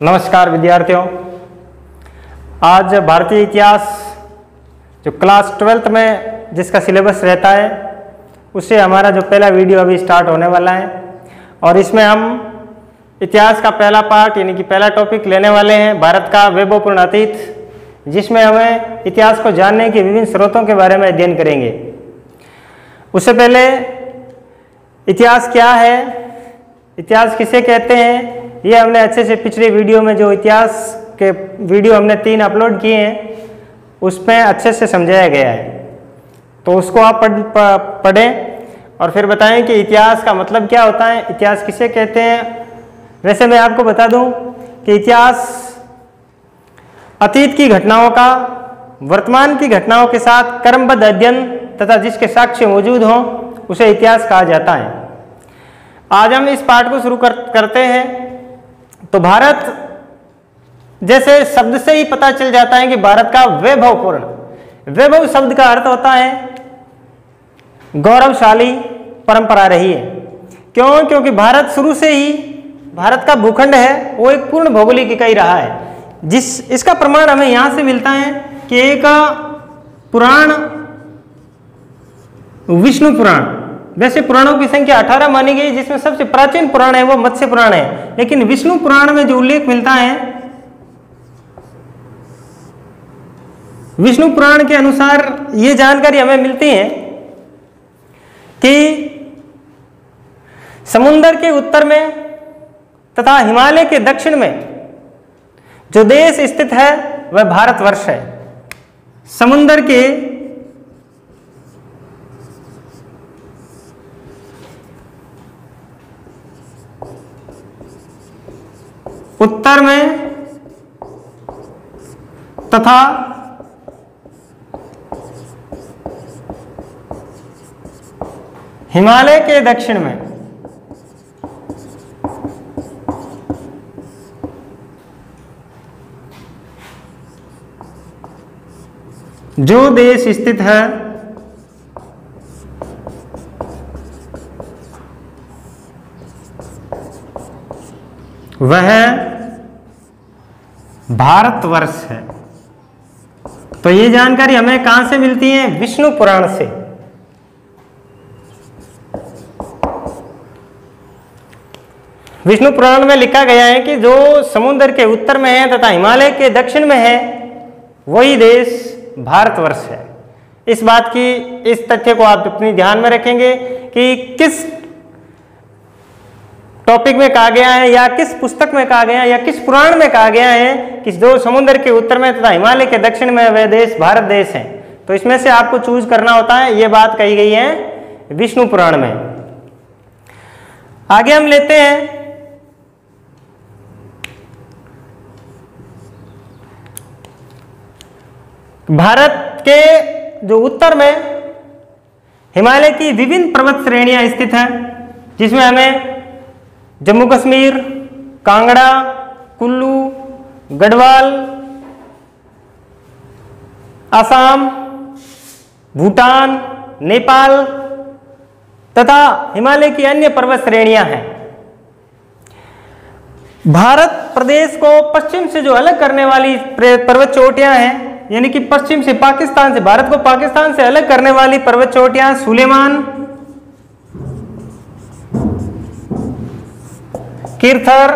नमस्कार विद्यार्थियों। आज भारतीय इतिहास जो क्लास 12th में जिसका सिलेबस रहता है उससे हमारा जो पहला वीडियो अभी स्टार्ट होने वाला है और इसमें हम इतिहास का पहला पार्ट यानी कि पहला टॉपिक लेने वाले हैं भारत का वैभवपूर्ण अतीत, जिसमें हमें इतिहास को जानने के विभिन्न स्रोतों के बारे में अध्ययन करेंगे। उससे पहले इतिहास क्या है, इतिहास किसे कहते हैं, ये हमने अच्छे से पिछले वीडियो में जो इतिहास के वीडियो हमने 3 अपलोड किए हैं उसमें अच्छे से समझाया गया है, तो उसको आप पढ़ें और फिर बताएं कि इतिहास का मतलब क्या होता है, इतिहास किसे कहते हैं। वैसे मैं आपको बता दूं कि इतिहास अतीत की घटनाओं का वर्तमान की घटनाओं के साथ क्रमबद्ध अध्ययन तथा जिसके साक्ष्य मौजूद हों उसे इतिहास कहा जाता है। आज हम इस पाठ को शुरू करते हैं। तो भारत जैसे शब्द से ही पता चल जाता है कि भारत का वैभवपूर्ण, वैभव शब्द का अर्थ होता है गौरवशाली परंपरा रही है। क्यों? क्योंकि भारत शुरू से ही, भारत का भूखंड है वो एक पूर्ण भौगोलिक इकाई रहा है। इसका प्रमाण हमें यहां से मिलता है कि एक पुराण, विष्णु पुराण, वैसे पुराणों की संख्या 18 मानी गई, जिसमें सबसे प्राचीन पुराण है वो मत्स्य पुराण है, लेकिन विष्णु पुराण में जो उल्लेख मिलता है, विष्णु पुराण के अनुसार ये जानकारी हमें मिलती है कि समुद्र के उत्तर में तथा हिमालय के दक्षिण में जो देश स्थित है वह भारतवर्ष है। समुद्र के उत्तर में तथा हिमालय के दक्षिण में जो देश स्थित है वह भारतवर्ष है। तो ये जानकारी हमें कहां से मिलती है? विष्णु पुराण से। विष्णु पुराण में लिखा गया है कि जो समुद्र के उत्तर में है तथा हिमालय के दक्षिण में है वही देश भारतवर्ष है। इस बात की, इस तथ्य को आप अपनी ध्यान में रखेंगे कि किस टॉपिक में कहा गया है या किस पुस्तक में कहा गया है या किस पुराण में कहा गया है कि जो समुद्र के उत्तर में तथा हिमालय के दक्षिण में वह देश भारत देश है। तो इसमें से आपको चूज करना होता है। यह बात कही गई है विष्णु पुराण में। आगे हम लेते हैं भारत के जो उत्तर में हिमालय की विभिन्न पर्वत श्रेणियां स्थित हैं, जिसमें हमें जम्मू कश्मीर, कांगड़ा, कुल्लू, गढ़वाल, असम, भूटान, नेपाल तथा हिमालय की अन्य पर्वत श्रेणियां हैं। भारत प्रदेश को पश्चिम से जो अलग करने वाली पर्वत चोटियां हैं, यानी कि पश्चिम से पाकिस्तान से, भारत को पाकिस्तान से अलग करने वाली पर्वत चोटियां सुलेमान, किरथर,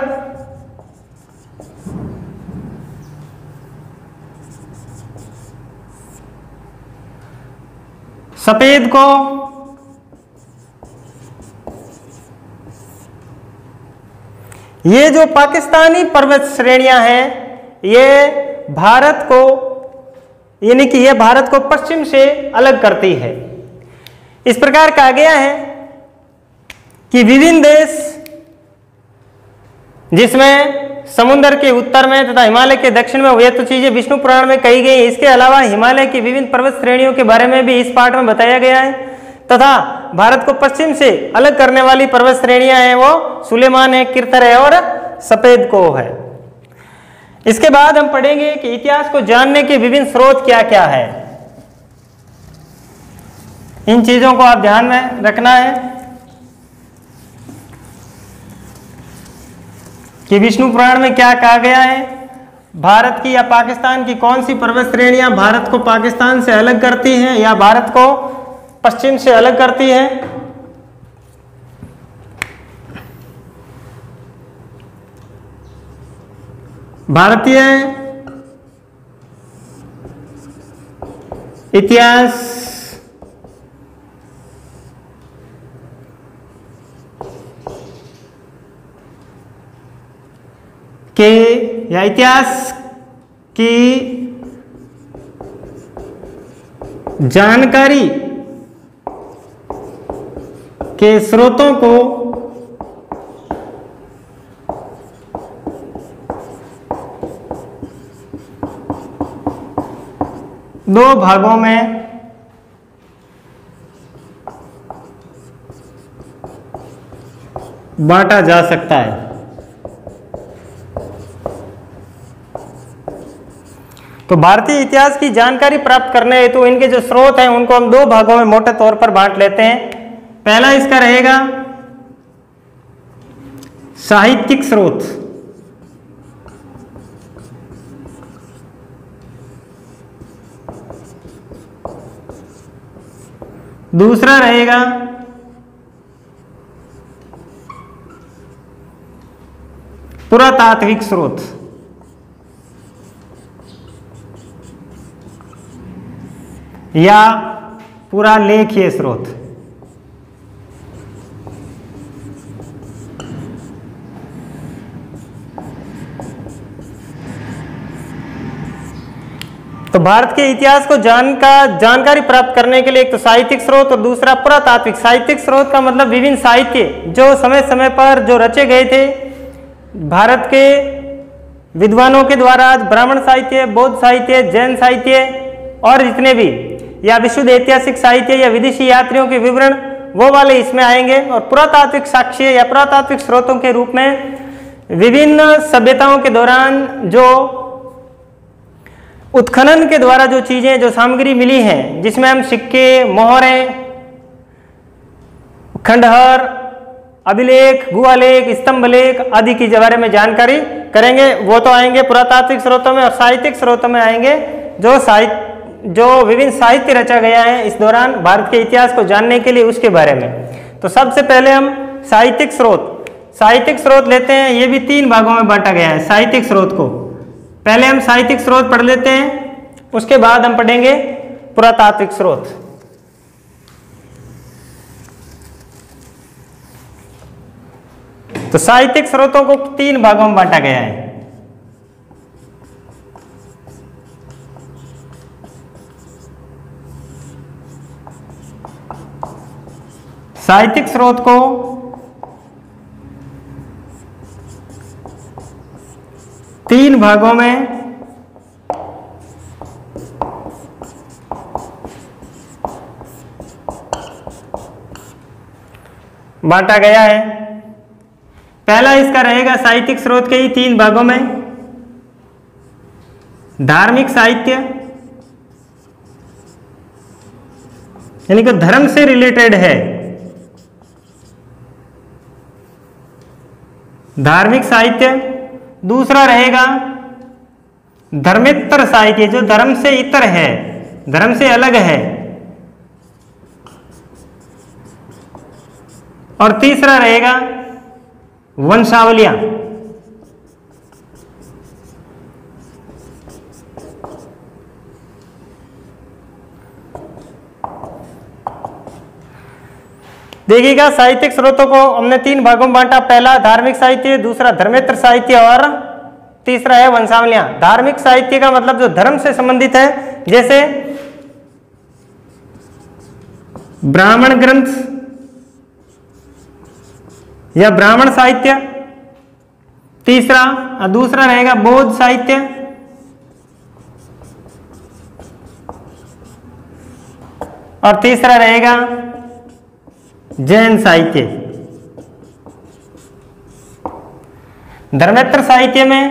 सफेद को, ये जो पाकिस्तानी पर्वत श्रेणियां हैं ये भारत को, यानी कि ये भारत को पश्चिम से अलग करती है। इस प्रकार कहा गया है कि विभिन्न देश जिसमें समुद्र के उत्तर में तथा हिमालय के दक्षिण में, ये तो चीजें विष्णु पुराण में कही गई। इसके अलावा हिमालय की विभिन्न पर्वत श्रेणियों के बारे में भी इस पाठ में बताया गया है तथा भारत को पश्चिम से अलग करने वाली पर्वत श्रेणियां हैं वो सुलेमान है, किरथर है और सफेद को है। इसके बाद हम पढ़ेंगे कि इतिहास को जानने के विभिन्न स्रोत क्या क्या है। इन चीजों को आप ध्यान में रखना है। कि विष्णु पुराण में क्या कहा गया है, भारत की या पाकिस्तान की कौन सी पर्वत श्रेणियां भारत को पाकिस्तान से अलग करती हैं या भारत को पश्चिम से अलग करती है। भारतीय इतिहास के या इतिहास की जानकारी के स्रोतों को दो भागों में बांटा जा सकता है। तो भारतीय इतिहास की जानकारी प्राप्त करने हेतु इनके जो स्रोत हैं उनको हम दो भागों में मोटे तौर पर बांट लेते हैं। पहला इसका रहेगा साहित्यिक स्रोत, दूसरा रहेगा पुरातात्विक स्रोत। या पुरालेखीय स्रोत। तो भारत के इतिहास को जानकारी प्राप्त करने के लिए एक तो साहित्यिक स्रोत और दूसरा पुरातात्विक। साहित्यिक स्रोत का मतलब विभिन्न साहित्य जो समय समय पर जो रचे गए थे भारत के विद्वानों के द्वारा, ब्राह्मण साहित्य, बौद्ध साहित्य, जैन साहित्य और जितने भी या विशुद्ध ऐतिहासिक साहित्य या विदेशी यात्रियों के विवरण वो वाले इसमें आएंगे। और पुरातात्विक साक्ष्य या पुरातात्विक स्रोतों के रूप में विभिन्न सभ्यताओं के दौरान जो उत्खनन के द्वारा जो चीजें, जो सामग्री मिली हैं, जिसमें हम सिक्के, मोहरें, खंडहर, अभिलेख, गुहालेख, स्तंभलेख आदि के बारे में जानकारी करेंगे। वो तो आएंगे पुरातात्विक स्रोतों में। और साहित्यिक स्रोतों में आएंगे जो विभिन्न साहित्य रचा गया है इस दौरान भारत के इतिहास को जानने के लिए, उसके बारे में। तो सबसे पहले हम साहित्यिक स्रोत लेते हैं। ये भी तीन भागों में बांटा गया है साहित्यिक स्रोत को। पहले हम साहित्यिक स्रोत पढ़ लेते हैं, उसके बाद हम पढ़ेंगे पुरातात्विक स्रोत। तो साहित्यिक स्रोतों को तीन भागों में बांटा गया है। साहित्यिक स्रोत को तीन भागों में बांटा गया है। पहला इसका रहेगा साहित्यिक स्रोत के ही तीन भागों में धार्मिक साहित्य, यानी कि धर्म से रिलेटेड है, धार्मिक साहित्य। दूसरा रहेगा धर्मेतर साहित्य, जो धर्म से इतर है, धर्म से अलग है। और तीसरा रहेगा वंशावलियां। देखिएगा, साहित्यिक स्रोतों को हमने तीन भागों में बांटा। पहला धार्मिक साहित्य, दूसरा धर्मेतर साहित्य और तीसरा है वंशावलियां। धार्मिक साहित्य का मतलब जो धर्म से संबंधित है, जैसे ब्राह्मण ग्रंथ या ब्राह्मण साहित्य। दूसरा रहेगा बौद्ध साहित्य। और तीसरा रहेगा जैन साहित्य। धर्मेतर साहित्य में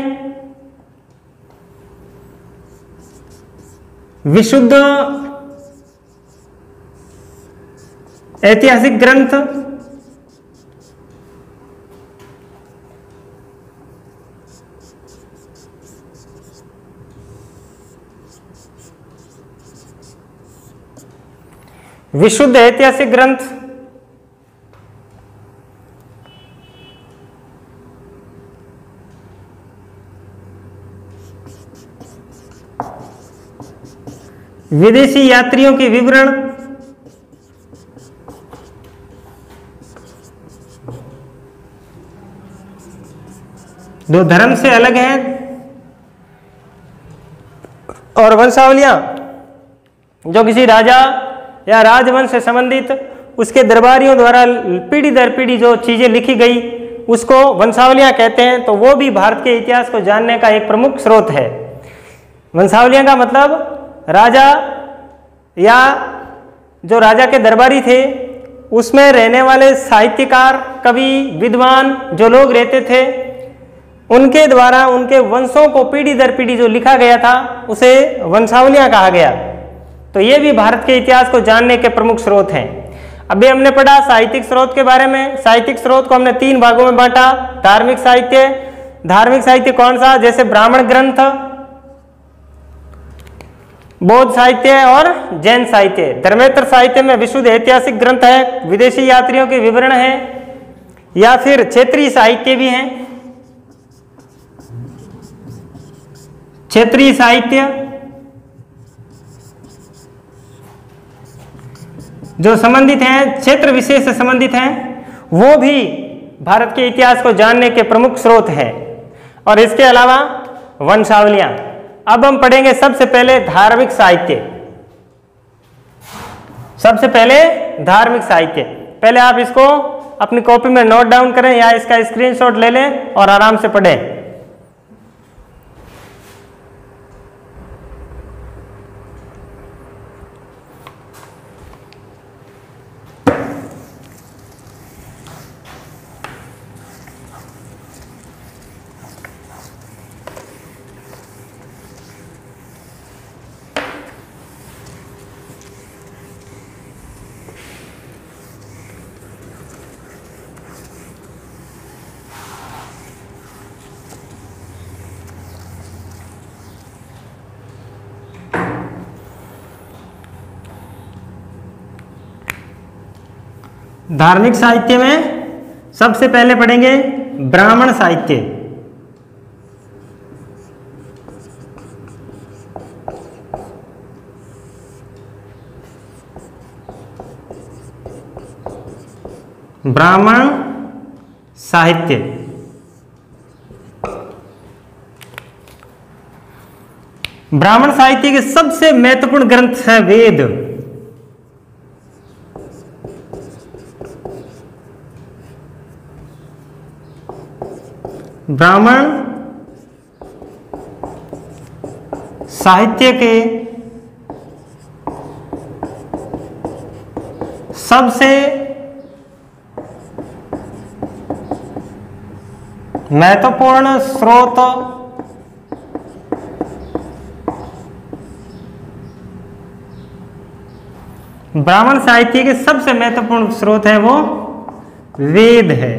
विशुद्ध ऐतिहासिक ग्रंथ विशुद्ध ऐतिहासिक ग्रंथ, विदेशी यात्रियों के विवरण, दो धर्म से अलग हैं, और वंशावलियां जो किसी राजा या राजवंश से संबंधित उसके दरबारियों द्वारा पीढ़ी दर पीढ़ी जो चीजें लिखी गई उसको वंशावलियां कहते हैं। तो वो भी भारत के इतिहास को जानने का एक प्रमुख स्रोत है। वंशावलियां का मतलब राजा या जो राजा के दरबारी थे उसमें रहने वाले साहित्यकार, कवि, विद्वान जो लोग रहते थे उनके द्वारा उनके वंशों को पीढ़ी दर पीढ़ी जो लिखा गया था उसे वंशावलियां कहा गया। तो ये भी भारत के इतिहास को जानने के प्रमुख स्रोत हैं। अभी हमने पढ़ा साहित्यिक स्रोत के बारे में। साहित्यिक स्रोत को हमने 3 भागों में बांटा। धार्मिक साहित्य, धार्मिक साहित्य कौन सा, जैसे ब्राह्मण ग्रंथ, बौद्ध साहित्य और जैन साहित्य। धर्मेतर साहित्य में विशुद्ध ऐतिहासिक ग्रंथ है, विदेशी यात्रियों के विवरण है, या फिर क्षेत्रीय साहित्य भी हैं। क्षेत्रीय साहित्य जो संबंधित हैं, क्षेत्र विशेष से संबंधित हैं, वो भी भारत के इतिहास को जानने के प्रमुख स्रोत हैं। और इसके अलावा वंशावलियां। अब हम पढ़ेंगे सबसे पहले धार्मिक साहित्य। सबसे पहले धार्मिक साहित्य। पहले आप इसको अपनी कॉपी में नोट डाउन करें या इसका स्क्रीनशॉट ले लें और आराम से पढ़ें। धार्मिक साहित्य में सबसे पहले पढ़ेंगे ब्राह्मण साहित्य। ब्राह्मण साहित्य ब्राह्मण साहित्य के सबसे महत्वपूर्ण ग्रंथ है वेद। ब्राह्मण साहित्य के सबसे महत्वपूर्ण स्रोत ब्राह्मण साहित्य के सबसे महत्वपूर्ण स्रोत है वो वेद है।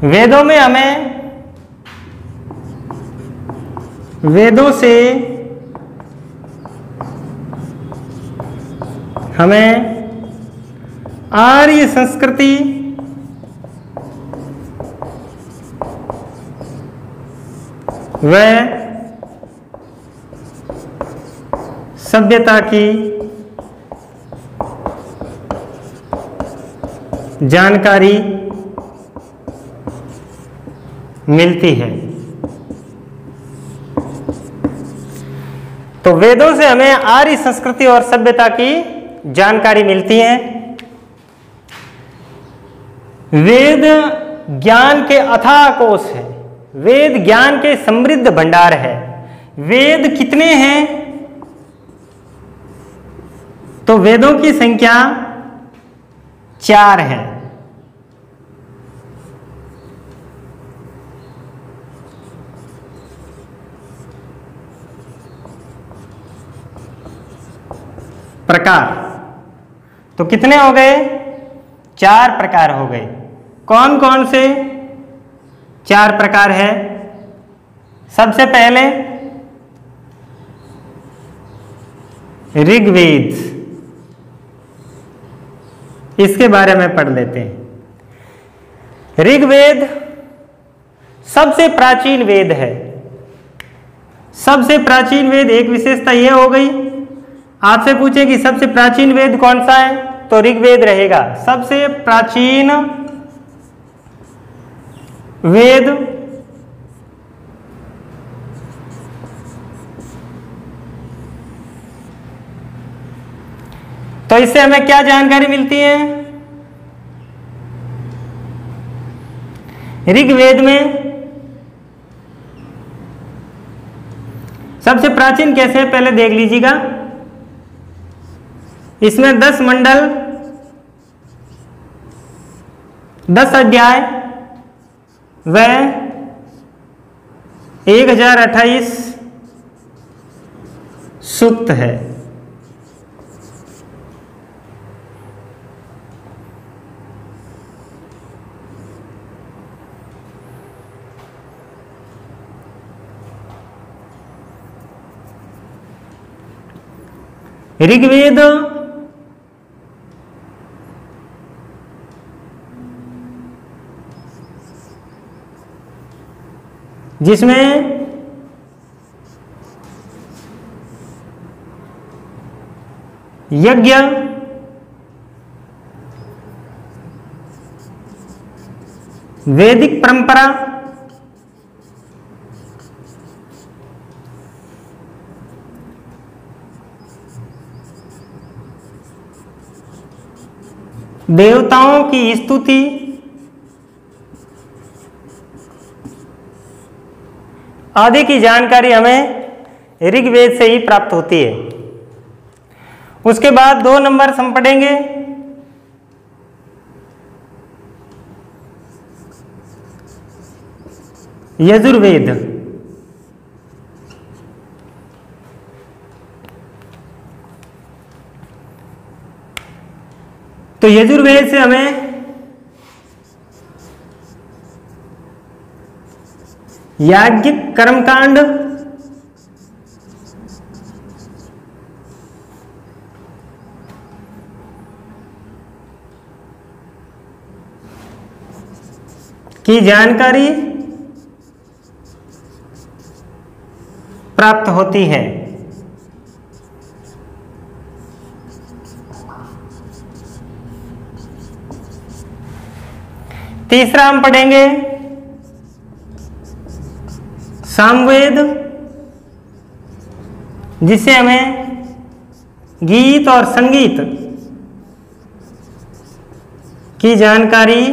वेदों में वेदों से हमें आर्य संस्कृति व सभ्यता की जानकारी मिलती है। तो वेदों से हमें आर्य संस्कृति और सभ्यता की जानकारी मिलती है। वेद ज्ञान के अथाह कोश है, वेद ज्ञान के समृद्ध भंडार है। वेद कितने हैं? तो वेदों की संख्या 4 है। प्रकार तो कितने हो गए? 4 प्रकार हो गए। कौन कौन से 4 प्रकार है? सबसे पहले ऋग्वेद, इसके बारे में पढ़ लेते हैं। ऋग्वेद सबसे प्राचीन वेद है। सबसे प्राचीन वेद, एक विशेषता यह हो गई, आपसे पूछे कि सबसे प्राचीन वेद कौन सा है तो ऋग्वेद रहेगा। सबसे प्राचीन वेद तो इससे हमें क्या जानकारी मिलती है? ऋग्वेद में सबसे प्राचीन कैसे है पहले देख लीजिएगा। इसमें 10 मंडल, 10 अध्याय व 1028 सूक्त है। ऋग्वेद जिसमें यज्ञ, वैदिक परंपरा, देवताओं की स्तुति, आदि की जानकारी हमें ऋग्वेद से ही प्राप्त होती है। उसके बाद 2 नंबर हम पढ़ेंगे यजुर्वेद। तो यजुर्वेद से हमें याज्ञिक कर्मकांड, की जानकारी प्राप्त होती है। तीसरा हम पढ़ेंगे सामवेद, जिससे हमें गीत और संगीत की जानकारी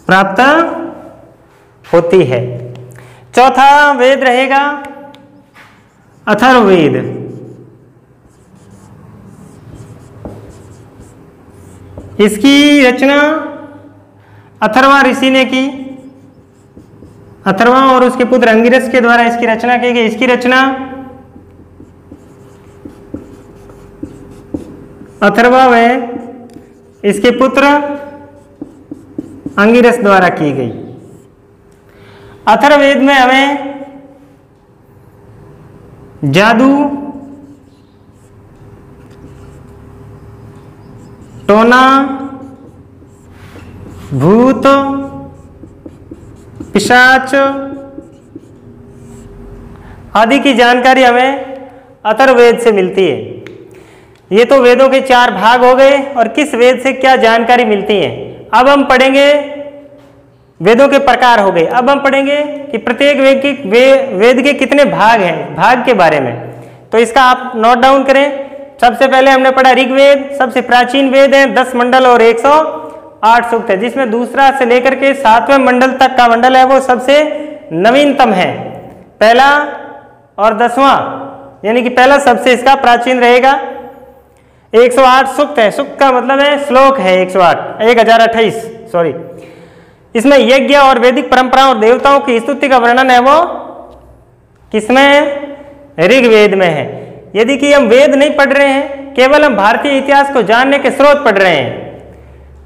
प्राप्त होती है। चौथा वेद रहेगा अथर्ववेद। इसकी रचना अथर्वा ऋषि ने की। अथर्वा और उसके पुत्र अंगिरस के द्वारा इसकी रचना की गई। इसकी रचना अथर्वा व इसके पुत्र अंगिरस द्वारा की गई। अथर्ववेद में हमें जादू, टोना, भूत, पिशाच आदि की जानकारी हमें अथर्ववेद से मिलती है। ये तो वेदों के 4 भाग हो गए और किस वेद से क्या जानकारी मिलती है। अब हम पढ़ेंगे वेदों के प्रकार हो गए। अब हम पढ़ेंगे कि प्रत्येक वेद के कितने भाग हैं, भाग के बारे में। तो इसका आप नोट डाउन करें। सबसे पहले हमने पढ़ा ऋग्वेद सबसे प्राचीन वेद है, 10 मंडल और 108 सूक्त है, जिसमें दूसरा से लेकर के 7वें मंडल तक का मंडल है वो सबसे नवीनतम है। पहला और 10वां यानी कि पहला सबसे इसका प्राचीन रहेगा। 108 सूक्त है, सूक्त का मतलब है श्लोक है 1028 सॉरी। इसमें यज्ञ और वैदिक परंपरा और देवताओं की स्तुति का वर्णन है वो किसमें है? ऋग्वेद में है। यदि कि हम वेद नहीं पढ़ रहे हैं, केवल हम भारतीय इतिहास को जानने के स्रोत पढ़ रहे हैं,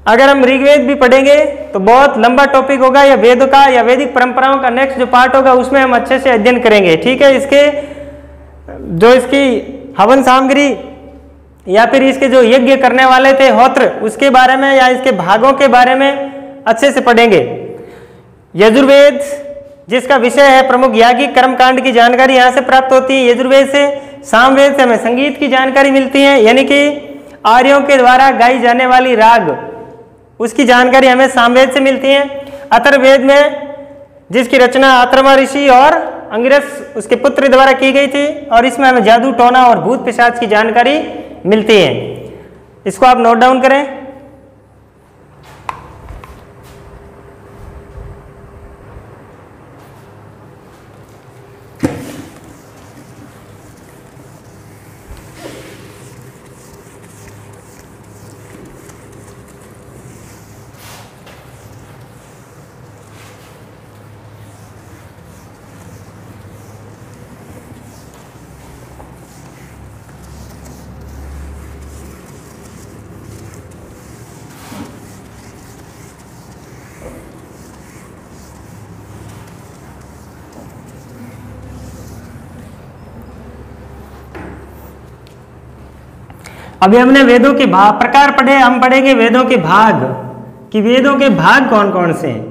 अगर हम ऋग्वेद भी पढ़ेंगे तो बहुत लंबा टॉपिक होगा, या वेद का या वैदिक परंपराओं का नेक्स्ट जो पार्ट होगा उसमें हम अच्छे से अध्ययन करेंगे। ठीक है, इसके जो इसकी हवन सामग्री या फिर इसके जो यज्ञ करने वाले थे होत्र उसके बारे में या इसके भागों के बारे में अच्छे से पढ़ेंगे। यजुर्वेद जिसका विषय है प्रमुख याज्ञिक कर्मकांड की जानकारी यहाँ से प्राप्त होती है। यजुर्वेद से, सामवेद से हमें संगीत की जानकारी मिलती है, यानी कि आर्यों के द्वारा गाई जाने वाली राग उसकी जानकारी हमें सामवेद से मिलती है। अथर्ववेद में जिसकी रचना अथर्व ऋषि और अंगिरस उसके पुत्र द्वारा की गई थी और इसमें हमें जादू टोना और भूत पिशाच की जानकारी मिलती है। इसको आप नोट डाउन करें। अभी हमने वेदों के भाग प्रकार पढ़े, हम पढ़ेंगे वेदों के भाग कि वेदों के भाग कौन कौन से हैं।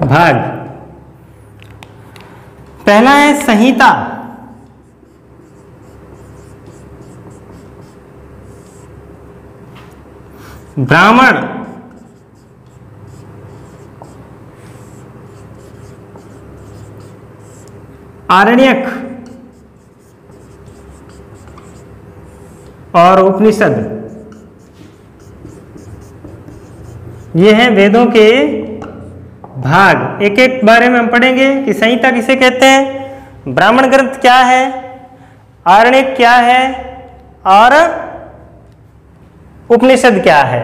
भाग पहला है संहिता। ब्राह्मण, आरण्यक और उपनिषद, ये हैं वेदों के भाग। एक एक बारे में हम पढ़ेंगे कि संहिता किसे कहते हैं, ब्राह्मण ग्रंथ क्या है, आरण्यक क्या है और उपनिषद क्या है।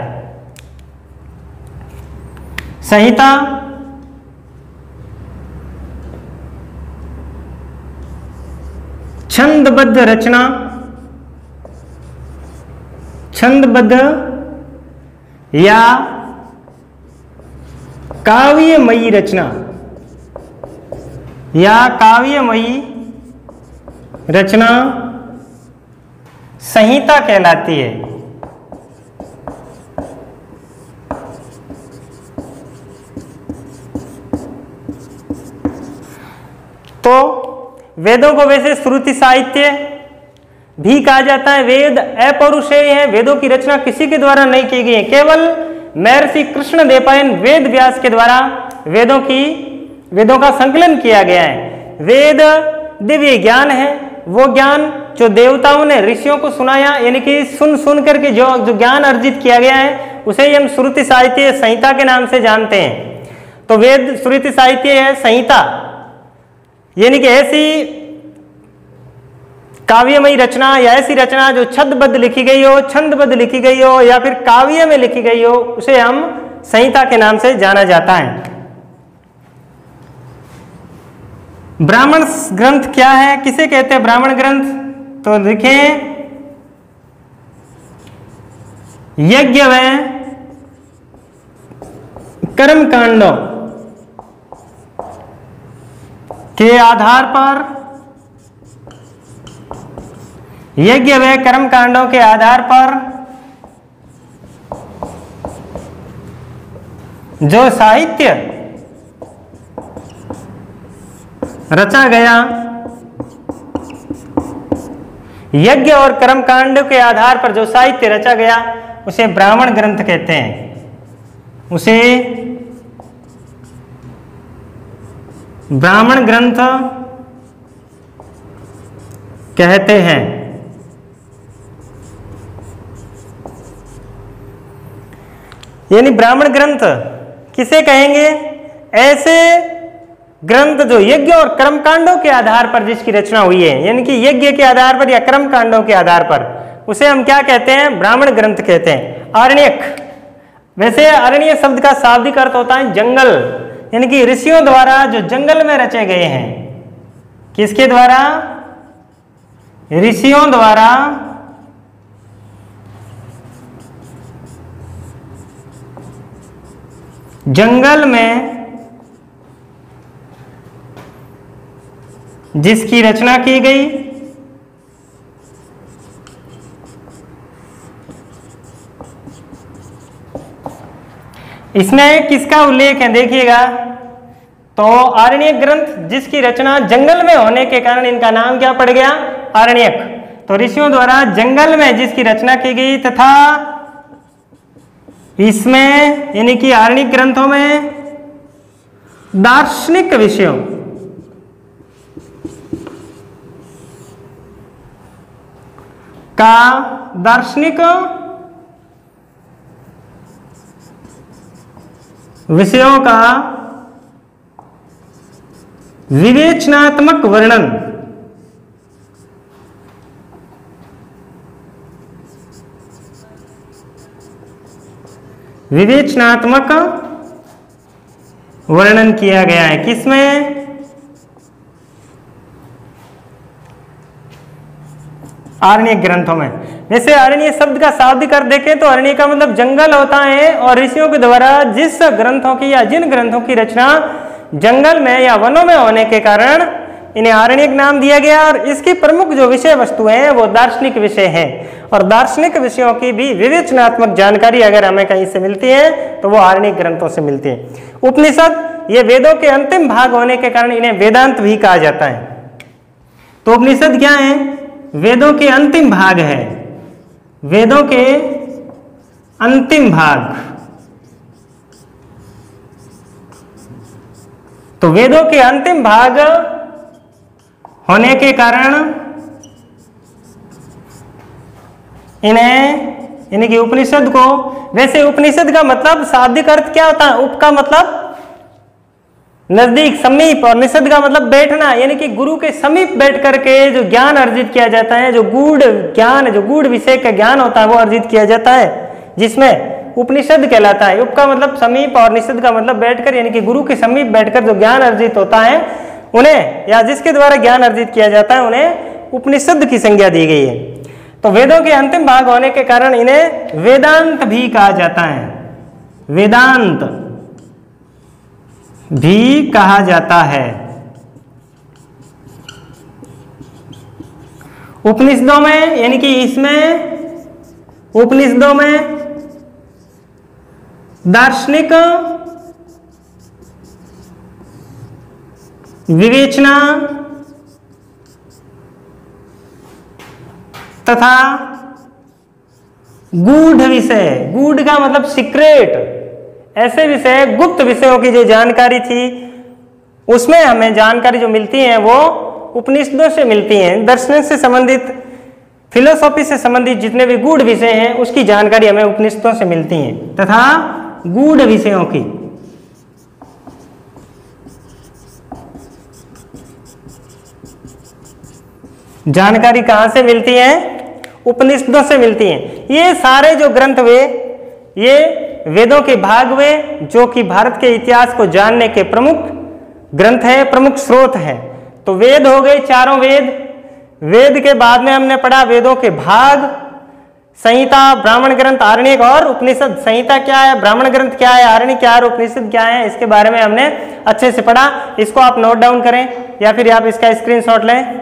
संहिता छंदबद्ध रचना, छंदबद्ध या काव्यमयी रचना या काव्यमयी रचना संहिता कहलाती है। तो वेदों को वैसे श्रुति साहित्य भी कहा जाता है। वेद अपौरुषेय है, वेदों की रचना किसी के द्वारा नहीं की गई है, केवल महर्षि कृष्णदेवरायन वेद व्यास के द्वारा वेदों का संकलन किया गया है। वेद दिव्य ज्ञान है, वो ज्ञान जो देवताओं ने ऋषियों को सुनाया, यानी कि सुन करके जो ज्ञान अर्जित किया गया है उसे ही हम श्रुति साहित्य संहिता के नाम से जानते हैं। तो वेद श्रुति साहित्य है, संहिता यानी कि ऐसी काव्यमयी रचना या ऐसी रचना जो छंदबद्ध लिखी गई हो, छंदबद्ध लिखी गई हो या फिर काव्य में लिखी गई हो, उसे हम संहिता के नाम से जाना जाता है। ब्राह्मण ग्रंथ क्या है, किसे कहते हैं ब्राह्मण ग्रंथ? तो लिखें यज्ञ व कर्म कांडों के आधार पर, यज्ञ व कर्म कांडों के आधार पर जो साहित्य रचा गया, यज्ञ और कर्म कांड के आधार पर जो साहित्य रचा गया उसे ब्राह्मण ग्रंथ कहते हैं, उसे ब्राह्मण ग्रंथ कहते हैं। यानी ब्राह्मण ग्रंथ किसे कहेंगे? ऐसे ग्रंथ जो यज्ञ और कर्मकांडों के आधार पर जिसकी रचना हुई है, यानी कि यज्ञ के आधार पर या कर्मकांडों के आधार पर, उसे हम क्या कहते हैं? ब्राह्मण ग्रंथ कहते हैं। आरण्यक, वैसे अरण्य शब्द का शाब्दिक अर्थ होता है जंगल, यानी कि ऋषियों द्वारा जो जंगल में रचे गए हैं। किसके द्वारा? ऋषियों द्वारा जंगल में जिसकी रचना की गई इसमें किसका उल्लेख है देखिएगा, तो आरण्यक ग्रंथ जिसकी रचना जंगल में होने के कारण इनका नाम क्या पड़ गया, आरण्यक। तो ऋषियों द्वारा जंगल में जिसकी रचना की गई तथा इसमें यानी कि आरण्यक ग्रंथों में दार्शनिक विषयों का दार्शनिक विषयों का विवेचनात्मक वर्णन किया गया है। किसमें, आरण्यक ग्रंथों में। वैसे आरण्य शब्द का शाब्दिक अर्थ देखें तो आरण्य का मतलब जंगल होता है, और ऋषियों के द्वारा जिस ग्रंथों की या जिन ग्रंथों की रचना जंगल में या वनों में होने के कारण इन्हें आरण्यक नाम दिया गया। और इसकी प्रमुख जो विषय वस्तु है वो दार्शनिक विषय है, और दार्शनिक विषयों की भी विवेचनात्मक जानकारी अगर हमें कहीं से मिलती है तो वो आरण्यक ग्रंथों से मिलती है। उपनिषद ये वेदों के अंतिम भाग होने के कारण इन्हें वेदांत भी कहा जाता है। तो उपनिषद क्या है, वेदों के अंतिम भाग है, वेदों के अंतिम भाग। तो वेदों के अंतिम भाग होने के कारण इन्हें यानी कि उपनिषद को, वैसे उपनिषद का मतलब शाब्दिक अर्थ क्या होता है, उप का मतलब नजदीक समीप, और निषद का मतलब बैठना, यानी कि गुरु के समीप बैठ करके जो ज्ञान अर्जित किया जाता है, जो गूढ़ ज्ञान, जो गूढ़ विषय का ज्ञान होता है वो अर्जित किया जाता है, जिसमें उपनिषद कहलाता है। उप का मतलब समीप और निषद का मतलब बैठकर, यानी कि गुरु के समीप बैठकर जो ज्ञान अर्जित होता है उन्हें, या जिसके द्वारा ज्ञान अर्जित किया जाता है उन्हें उपनिषद की संज्ञा दी गई है। तो वेदों के अंतिम भाग होने के कारण इन्हें वेदांत भी कहा जाता है, वेदांत भी कहा जाता है। उपनिषदों में यानी कि इसमें उपनिषदों में दार्शनिक विवेचना तथा गूढ़ विषय, गूढ़ का मतलब सीक्रेट, ऐसे विषय, गुप्त विषयों की जो जानकारी थी उसमें हमें जानकारी जो मिलती है वो उपनिषदों से मिलती हैं। दर्शन से संबंधित, फिलोसॉफी से संबंधित जितने भी गूढ़ विषय हैं उसकी जानकारी हमें उपनिषदों से मिलती है, तथा गूढ़ विषयों की जानकारी कहां से मिलती है, उपनिषदों से मिलती है। ये सारे जो ग्रंथ वे, ये वेदों के भाग वे जो कि भारत के इतिहास को जानने के प्रमुख ग्रंथ है, प्रमुख स्रोत है। तो वेद हो गए चारों वेद, वेद के बाद में हमने पढ़ा वेदों के भाग, संहिता, ब्राह्मण ग्रंथ, आरण्यक और उपनिषद। संहिता क्या है, ब्राह्मण ग्रंथ क्या है, आरण्यक क्या है, उपनिषद क्या है, इसके बारे में हमने अच्छे से पढ़ा। इसको आप नोट डाउन करें या फिर आप इसका स्क्रीनशॉट लें।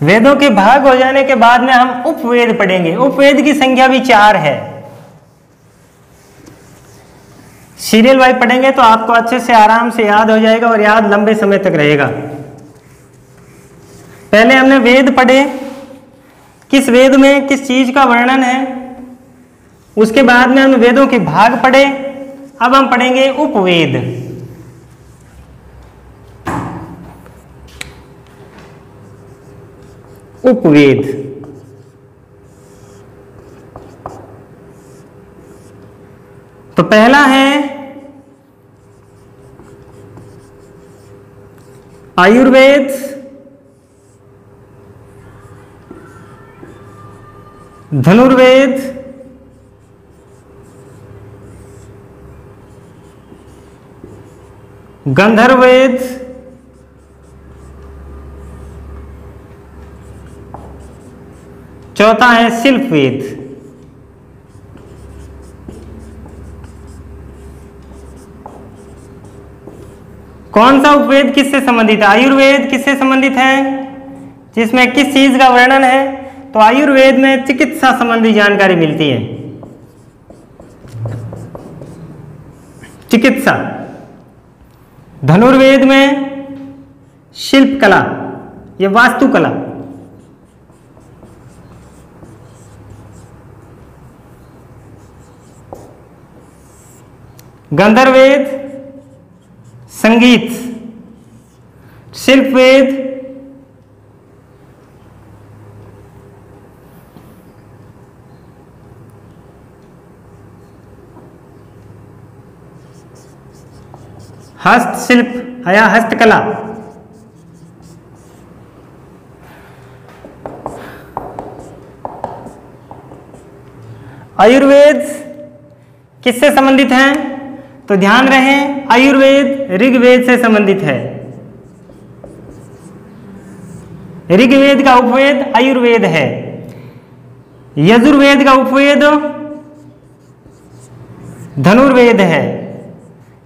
वेदों के भाग हो जाने के बाद में हम उपवेद पढ़ेंगे। उपवेद की संख्या भी 4 है। सीरियल वाइज पढ़ेंगे तो आपको अच्छे से आराम से याद हो जाएगा और याद लंबे समय तक रहेगा। पहले हमने वेद पढ़े, किस वेद में किस चीज का वर्णन है, उसके बाद में हमने वेदों के भाग पढ़े। अब हम पढ़ेंगे उपवेद। उपवेद तो पहला है आयुर्वेद, धनुर्वेद, गंधर्ववेद, चौथा है शिल्प वेद। कौन सा उपवेद किससे संबंधित है? आयुर्वेद किससे संबंधित है? जिसमें किस चीज का वर्णन है? तो आयुर्वेद में चिकित्सा संबंधी जानकारी मिलती है, चिकित्सा। धनुर्वेद में शिल्प कला, ये वास्तुकला। गंधर्ववेद संगीत, शिल्पवेद हस्तशिल्प या हस्तकला। आयुर्वेद किससे संबंधित है? तो ध्यान रहे, आयुर्वेद ऋग्वेद से संबंधित है। ऋग्वेद का उपवेद आयुर्वेद है। यजुर्वेद का उपवेद धनुर्वेद है।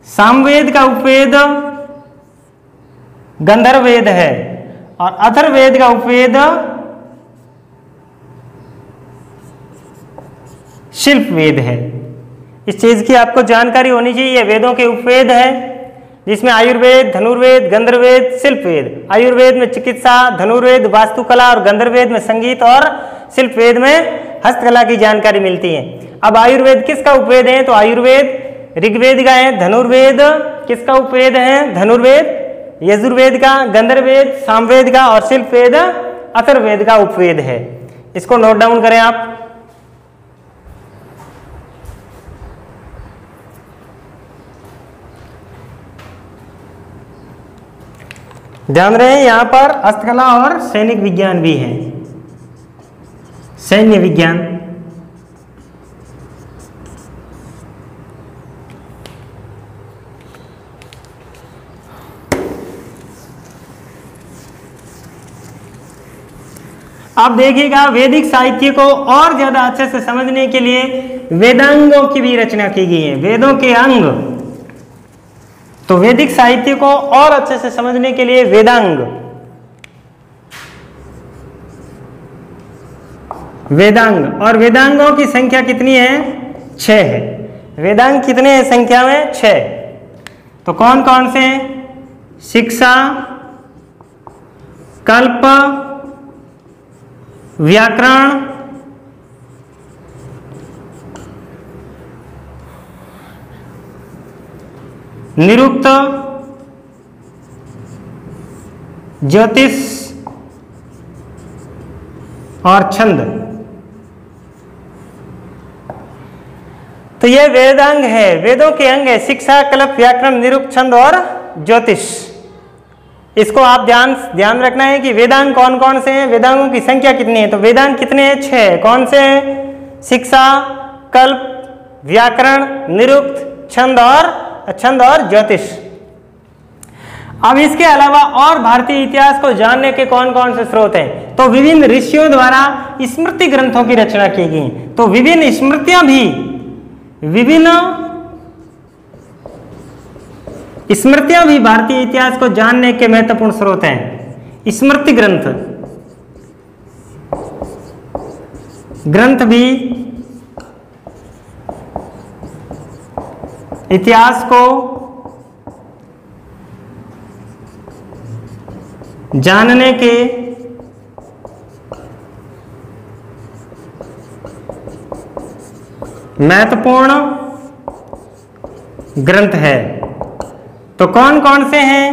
सामवेद का उपवेद गंधर्ववेद है और अथर्ववेद का उपवेद शिल्पवेद है। इस चीज की आपको जानकारी होनी चाहिए। ये वेदों के उपवेद है जिसमें आयुर्वेद, धनुर्वेद, गंधर्ववेद, शिल्पवेद। आयुर्वेद में चिकित्सा, धनुर्वेद वास्तुकला और गंधर्ववेद में संगीत और शिल्पवेद में हस्तकला की जानकारी मिलती है। अब आयुर्वेद किसका उपवेद है? तो आयुर्वेद ऋग्वेद का है। धनुर्वेद किसका उपवेद है? धनुर्वेद यजुर्वेद का, गंधर्ववेद सामवेद का और शिल्पवेद अथर्ववेद का उपवेद है। इसको नोट डाउन करें आप। ध्यान रहे, यहां पर हस्तकला और सैनिक विज्ञान भी है। सैन्य विज्ञान, आप देखिएगा वैदिक साहित्य को और ज्यादा अच्छे से समझने के लिए वेदांगों की भी रचना की गई है, वेदों के अंग। तो वैदिक साहित्य को और अच्छे से समझने के लिए वेदांग, वेदांग, और वेदांगों की संख्या कितनी है? 6 है। वेदांग कितने हैं संख्या में? 6। तो कौन कौन से हैं? शिक्षा, कल्प, व्याकरण, निरुक्त, ज्योतिष और छंद। तो ये वेदांग है, वेदों के अंग है। शिक्षा, कल्प, व्याकरण, निरुक्त, छंद और ज्योतिष। इसको आप ध्यान रखना है कि वेदांग कौन कौन से हैं, वेदांगों की संख्या कितनी है। तो वेदांग कितने हैं? 6। कौन से हैं? शिक्षा, कल्प, व्याकरण, निरुक्त, छंद और ज्योतिष। अब इसके अलावा और भारतीय इतिहास को जानने के कौन कौन से स्रोत हैं? तो विभिन्न ऋषियों द्वारा स्मृति ग्रंथों की रचना की गई। तो विभिन्न स्मृतियां भी, भारतीय इतिहास को जानने के महत्वपूर्ण स्रोत हैं। स्मृति ग्रंथ भी इतिहास को जानने के महत्वपूर्ण ग्रंथ है। तो कौन कौन से हैं?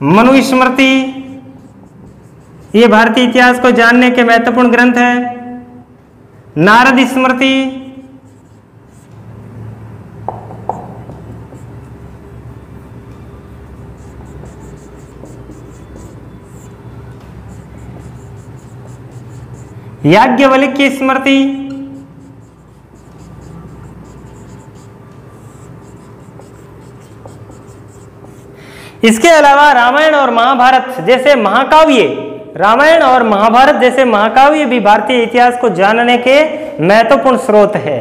मनुस्मृति, ये भारतीय इतिहास को जानने के महत्वपूर्ण ग्रंथ है। नारद स्मृति, याज्ञवल्क्य स्मृति, इसके अलावा रामायण और महाभारत जैसे महाकाव्य रामायण और महाभारत जैसे महाकाव्य भी भारतीय इतिहास को जानने के महत्वपूर्ण स्रोत है।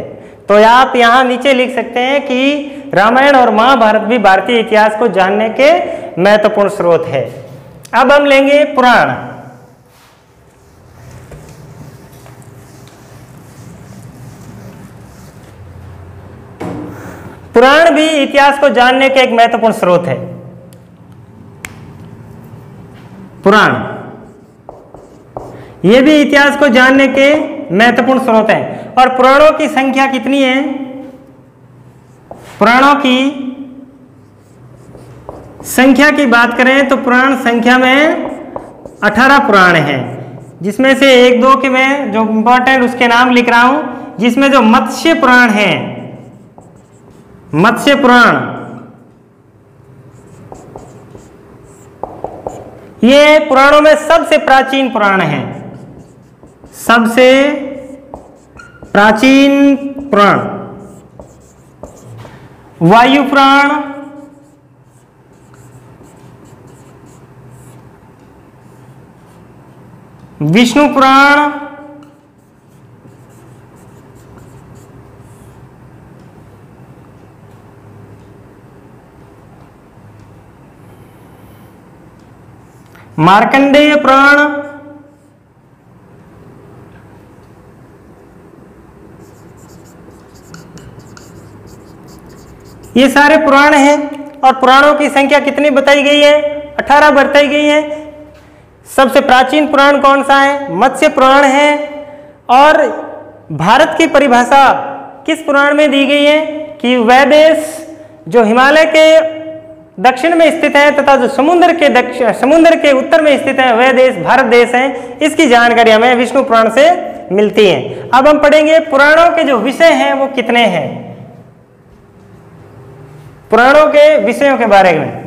तो आप यहाँ नीचे लिख सकते हैं कि रामायण और महाभारत भी भारतीय इतिहास को जानने के महत्वपूर्ण स्रोत है। अब हम लेंगे पुराण। पुराण भी इतिहास को जानने के एक महत्वपूर्ण स्रोत है। पुराण ये भी इतिहास को जानने के महत्वपूर्ण स्रोत हैं। और पुराणों की संख्या कितनी है? पुराणों की संख्या की बात करें तो पुराण संख्या में 18 पुराण हैं, जिसमें से एक दो के मैं जो इंपॉर्टेंट उसके नाम लिख रहा हूं, जिसमें जो मत्स्य पुराण है, मत्स्य पुराण ये पुराणों में सबसे प्राचीन पुराण है, सबसे प्राचीन पुराण। वायु पुराण, विष्णु पुराण, मार्कंडेय पुराण, ये सारे पुराण हैं। और पुराणों की संख्या कितनी बताई गई है? 18 बताई गई है। सबसे प्राचीन पुराण कौन सा है? मत्स्य पुराण है। और भारत की परिभाषा किस पुराण में दी गई है कि वह देश जो हिमालय के दक्षिण में स्थित है तथा जो समुद्र के उत्तर में स्थित है वह देश भारत देश है। इसकी जानकारी हमें विष्णु पुराण से मिलती है। अब हम पढ़ेंगे पुराणों के जो विषय हैं वो कितने हैं, पुराणों के विषयों के बारे में।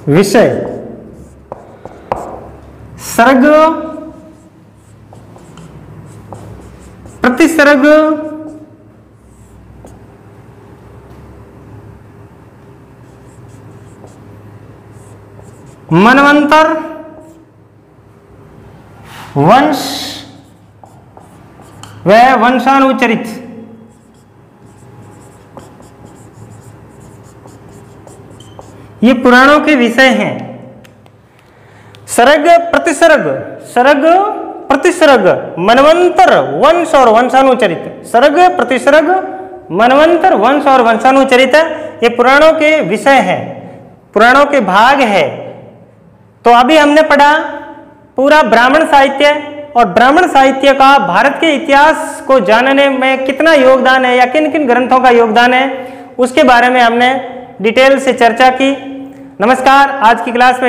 विषय सर्ग, प्रतिसर्ग, मनवंतर, वंश व वंशानुचरित। ये पुराणों के विषय हैं। सर्ग, प्रतिसर्ग, सर्ग, प्रतिसर्ग, मनवंतर, वंश और वंशानुचरित। सर्ग, प्रतिसर्ग, मनवंतर, वंश और वंशानुचरित ये पुराणों के विषय हैं, पुराणों के भाग है। तो अभी हमने पढ़ा पूरा ब्राह्मण साहित्य, और ब्राह्मण साहित्य का भारत के इतिहास को जानने में कितना योगदान है या किन किन ग्रंथों का योगदान है उसके बारे में हमने डिटेल से चर्चा की। नमस्कार, आज की क्लास में